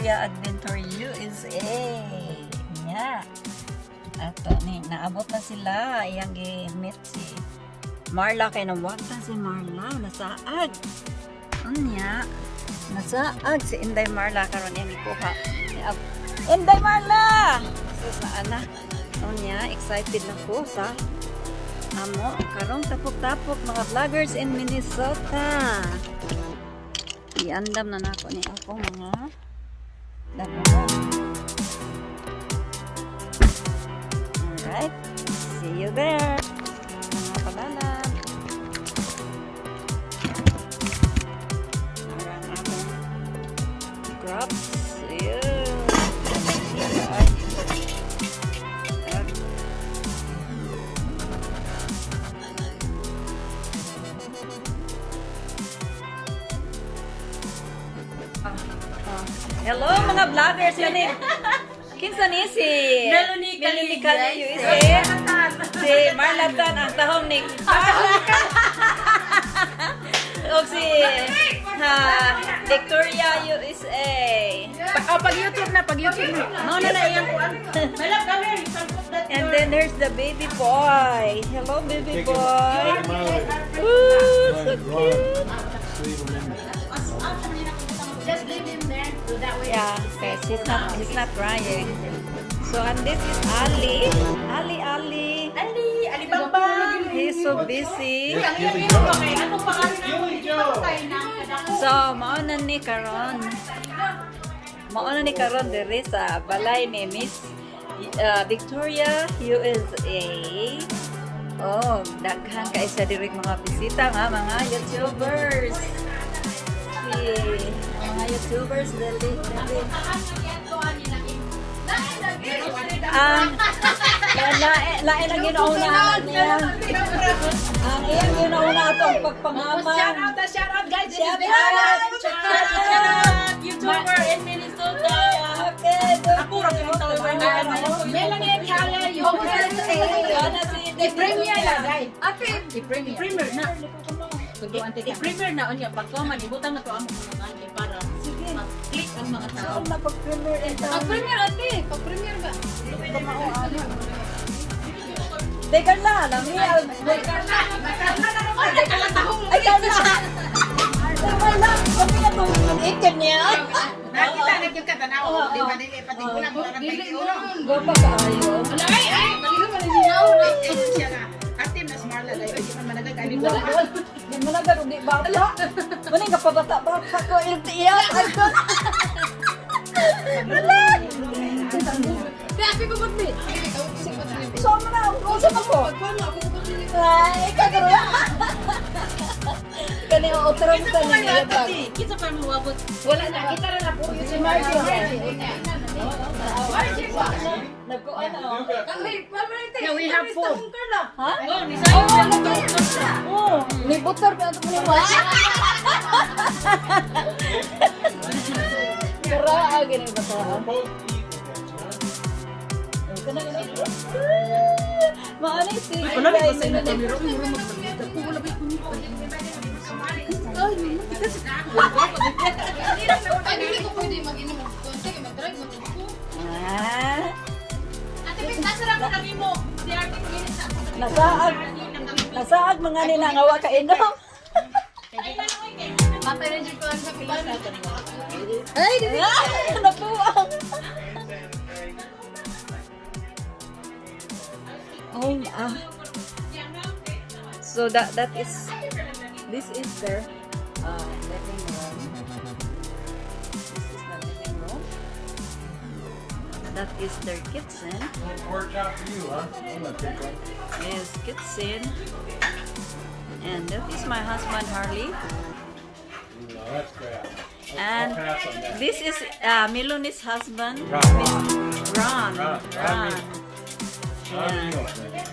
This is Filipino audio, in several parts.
Victoria Adventure USA. Nya. Ato ni naabot na sila iyang gi-meet si Marla kay nawagtan si Marla nasaag. Unya. Nasaag si Inday Marla karon iyang ikuha. Inday Marla. Sus na ana. Unya excited na ko sa amo karong tapok-tapok mga vloggers in Minnesota. Iandam na nako ni ako mga dagat. Alright, see you there mga palalag. Ang aming crops. Yun. Hello mga vloggers yan kinsa ni si Melanie Kali USA si Marla Tan ang tahong ni o si Victoria USA Pag YouTube na no na yang kuan. and then there's the baby boy. Hello baby boy. Ooh, so cute. Just leave him there so that way. Yeah, okay, he's not crying. So and this is Ali. Ali. Ali Bamba. He's so busy. Ano pangalan mo? So mauna ni karon. Mauna ni karon diri sa balay ni Miss Victoria USA. Oh, daghan ka isa diri mga bisita nga mga YouTubers. Mga YouTubers dali. Lain ang ginauna niya. Ang iyang ginauna atong pagpangama. Shout out guys. Shout out. YouTuber in Minnesota. Okay, Ako ra kita Melanie Kali I-premiere na guys. I-premiere na. I-premiere na unya pagkaman ibutan na to ang mga para click ang mga tao. na pag-premiere ito. Pag-premiere ate, pag-premiere ba? Teka na, real. Ay, Carla tahong. Ay, Carla. Teka na, kami na itong ikan niya. Nakita na yung katanaw, di ba nila pati kulang mo na kayo ulo. Gapa kaayo. Ay, baliho man niya. Eh, siya nga, active na si Marla dahil hindi man managag ay Di mo na gano'n, di bata. Maning kapabata-bata ko, iyak. Happy ko ba? So, mo na, usap ako. Ay, kagaro. Kani o utron sa niya pa. Kita pa mawabot. wala na, kita na po yung si Marjo. Marjo. Nagkuan na. Yeah, we have food. Ha? Oh, ni sayo na Oh, ni butor pa ito mo ba? Kara gini ba ta? Maani si guys ino ni. Hindi ko pwede mag-inom ng konti, mag-drive, mag-upo. Ah, Ate, nasarap ko lang mo. Si Ate, ginis na ako. nasaag mga ninangawa ka ino. Patay na dyan ko lang sa pilas. Ay, napuwang. Oh, so that is this is their living room. This is the living room. That is their kitchen. Worked out for you, huh? I'm gonna take one. Is kitchen. And that is my husband Harley. No, that's crap. And I'll pass on that. this is Melonie's husband, Ron. Ron.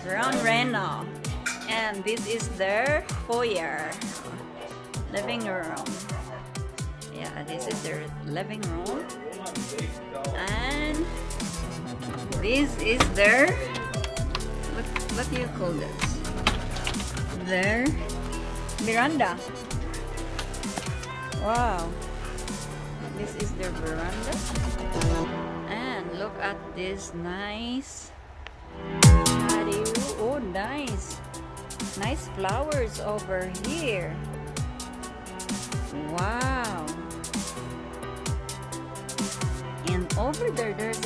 Ron Reno. And this is their foyer, living room. Yeah, this is their living room. And this is their, what do you call this? Their veranda. Wow. This is their veranda. And look at this nice patio. Oh, nice. Nice flowers over here. Wow. And over there, there's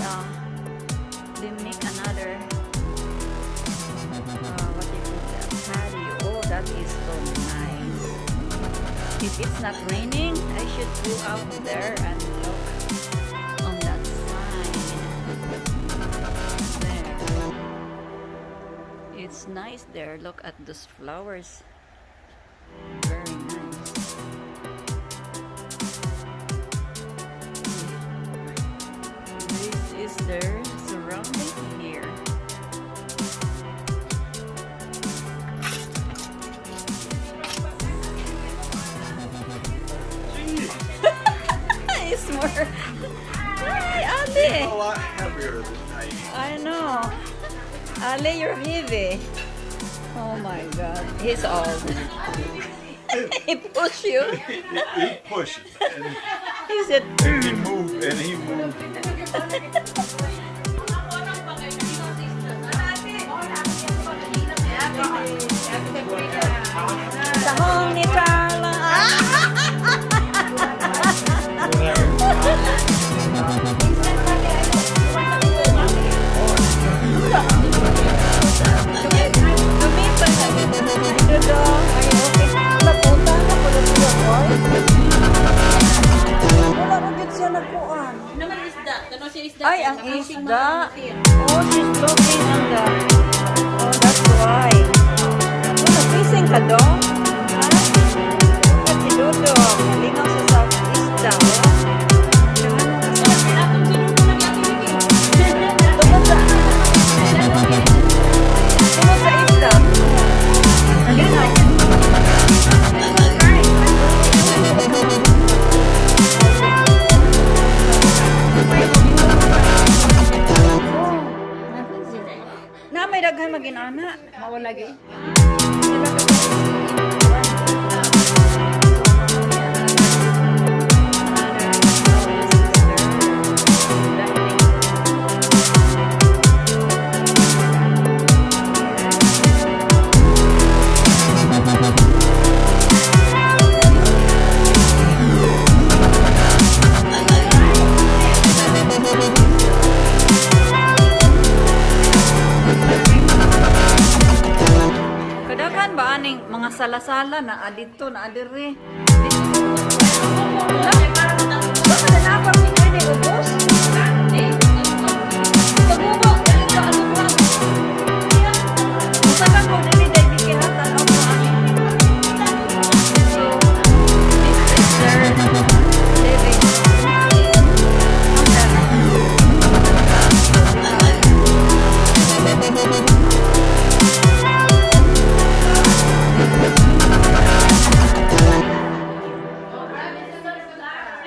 they make another what do you call that? Patio. Oh, that is so nice. If it's not raining, I should go out there and look on that side. There. It's nice there. Look at those flowers. Very nice. This is their surrounding here. It's more. Hi, Ali. A lot heavier than I. I know. Ali, you're heavy. Oh my God. He's old. He pushed you. He pushed and He said, he moved and he moved. Sahong ni Carla. Lumipan na dito. Dodo, are you okay? Napunta na po na siya, boy. Wala mo dito siya nagpuan. Naman isda. Tano siya isda. Ay, ang Fishing isda. mga fish. Oh, she's looking on the... Oh, that's why. Oh, nag-fishing ka doon? Ha? At si Dodo, malingaw siya sa isda, oh. Tungkol sa... Tungkol sa isda. Malinaw. Na may daghan maginana. Mawala lagi. Kadaghan ba aning mga sala-sala na adito na adire? Baka na napang ni pwede ubos? Pagubo, dali ka alupan. Masagang ko dali dahil bikihatan ako ani. So, this is their living.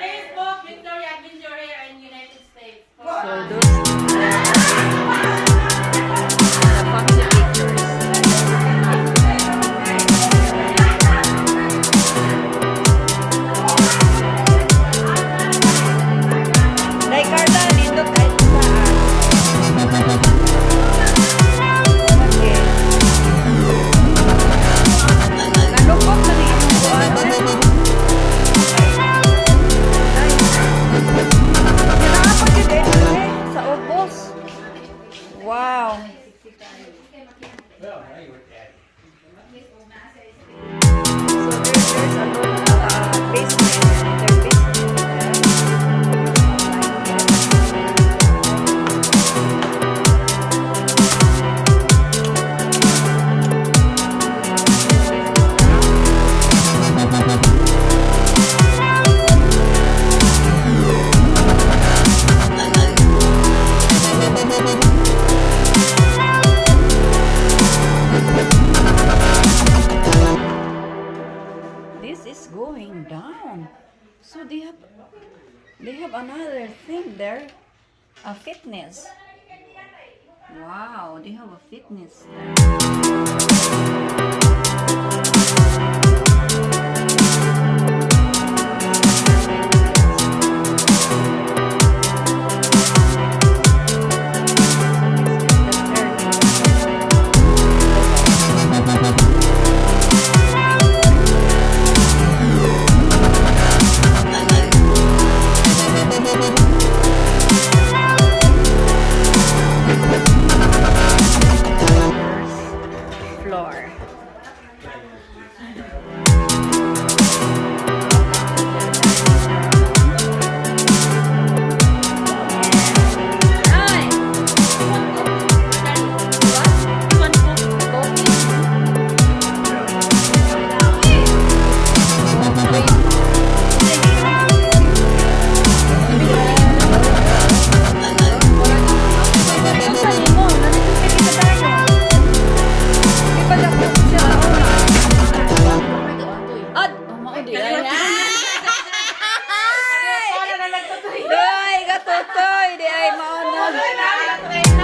Facebook, Victoria Adventure here in United States. So those the family pictures. Dai Carla, dito kahit saan. Okay. Nalukok na rin yung buwan. Kinakapag yun sa ubos. Wow. So there's a little basement. Their basement there. This is going down. So they have another thing there. A fitness. Wow, they have a fitness there.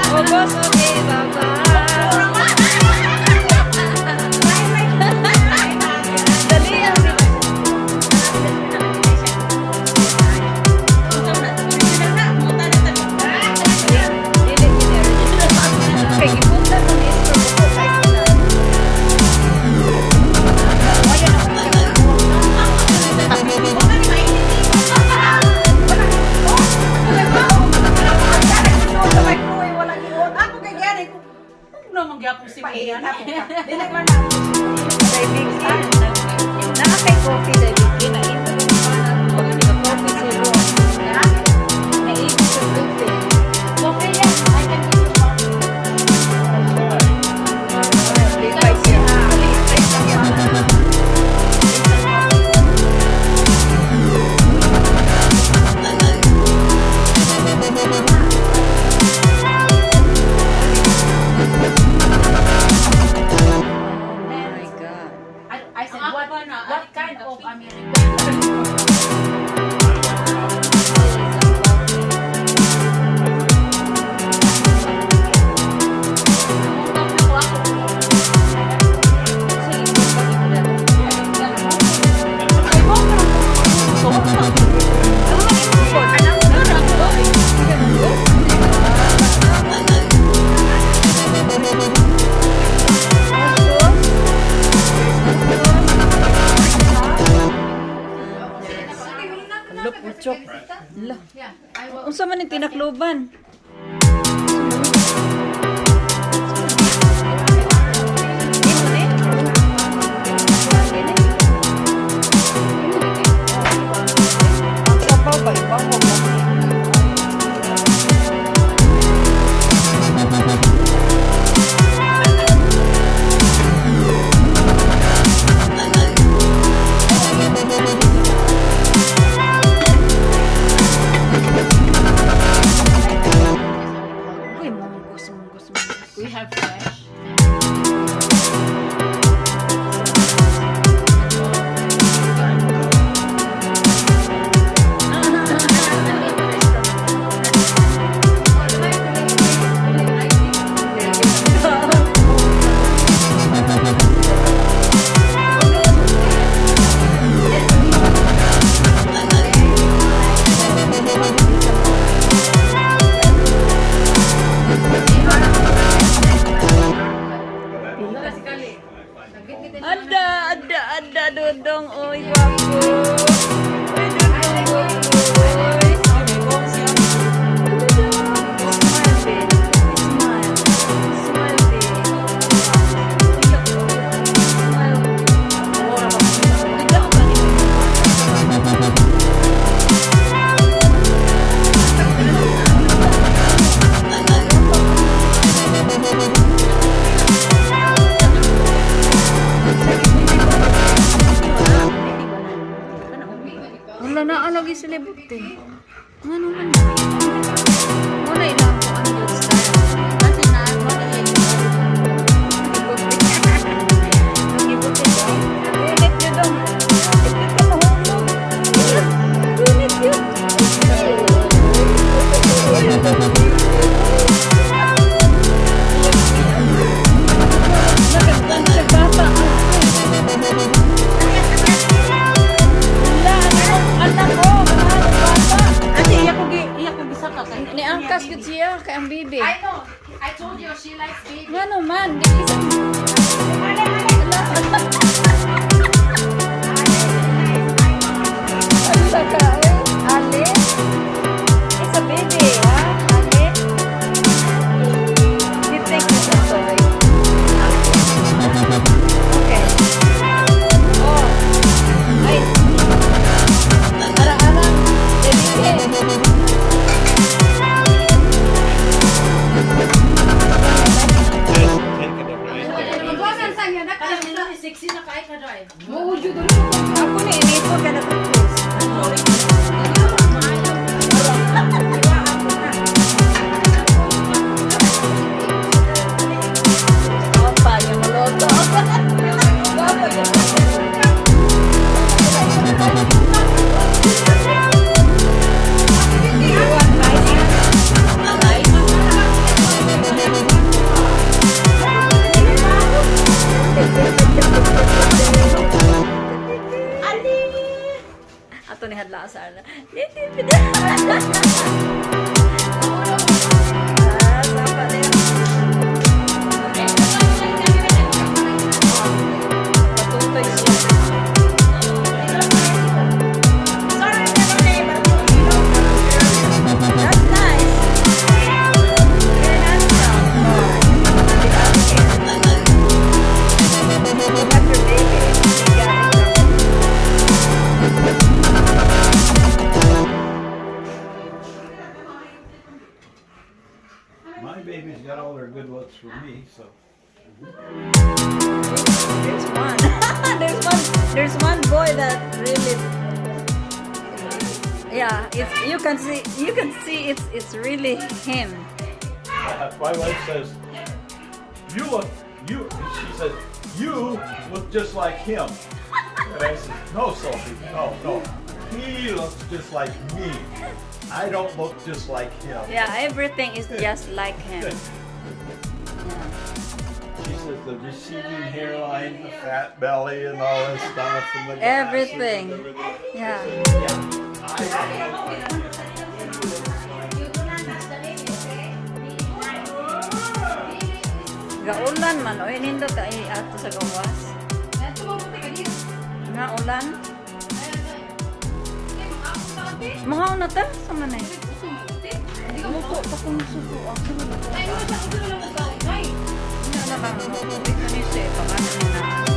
Oh, boss, okay, bye-bye. Dali ang kay gipunta mo ni Esther ko kay sila. Nakakay coffee dahil kinainto ko na coffee zero. Nainto sa coffee. Okay, yeah. I can give you coffee. Lipay siya. Lipay siya. Oh my God. I said, what kind of American? Look, utsok. Ala. Unsa man yung tinakloban? Ang sabaw ba iba mo? Uy, munggus. We have fresh. Ada, dodong, oy, wapo. Oy, dodong, oy. Smile, babe. Smile. Smile, babe. Smile. Bigla ka ba niyo? Wala na alagi sa libutin. Ano man na? Muna ilang ko ang good style. Kasi na, muna ilang ko. Ang libutin daw. Ulit nyo daw. Ipit ka mahulog. Ulit yun. Nagagdan sa bata. Anak ko, bata. Ate, iyak ko gisaka kay. Ni angkas gud siya kay ang bibi. I know. I told you she likes baby. Ngano man, di isa. Ala ka, Ale. It's a baby, ha? Ale. You take this one, sorry. Okay. Oh. Ay. Arang-arang. Baby. Just taking it right there. Parang nila sexy na kahit na drive. ato ni hadla sa ala. Little bit. Sapa din. Patutoy siya. That's nice. Very handsome. Have your baby. Yeah. My baby's got all their good looks for me, so. There's one. There's one boy that really. Yeah, you can see it's really him. My wife says, she says, you look just like him. And I said, no, Sophie, no. He looks just like me. I don't look just like him. Yeah, everything is just like him. She says the receding hairline, the fat belly, and all this stuff, and the glasses Everything. and everything. Yeah. I don't look like him. Gaulan man, oy nindot ay ato sa gawas. Nga ulan. Mga una ta sa manay. Muko pa kung suko ako. Ano na ba? Ito ni siya, pangalan na.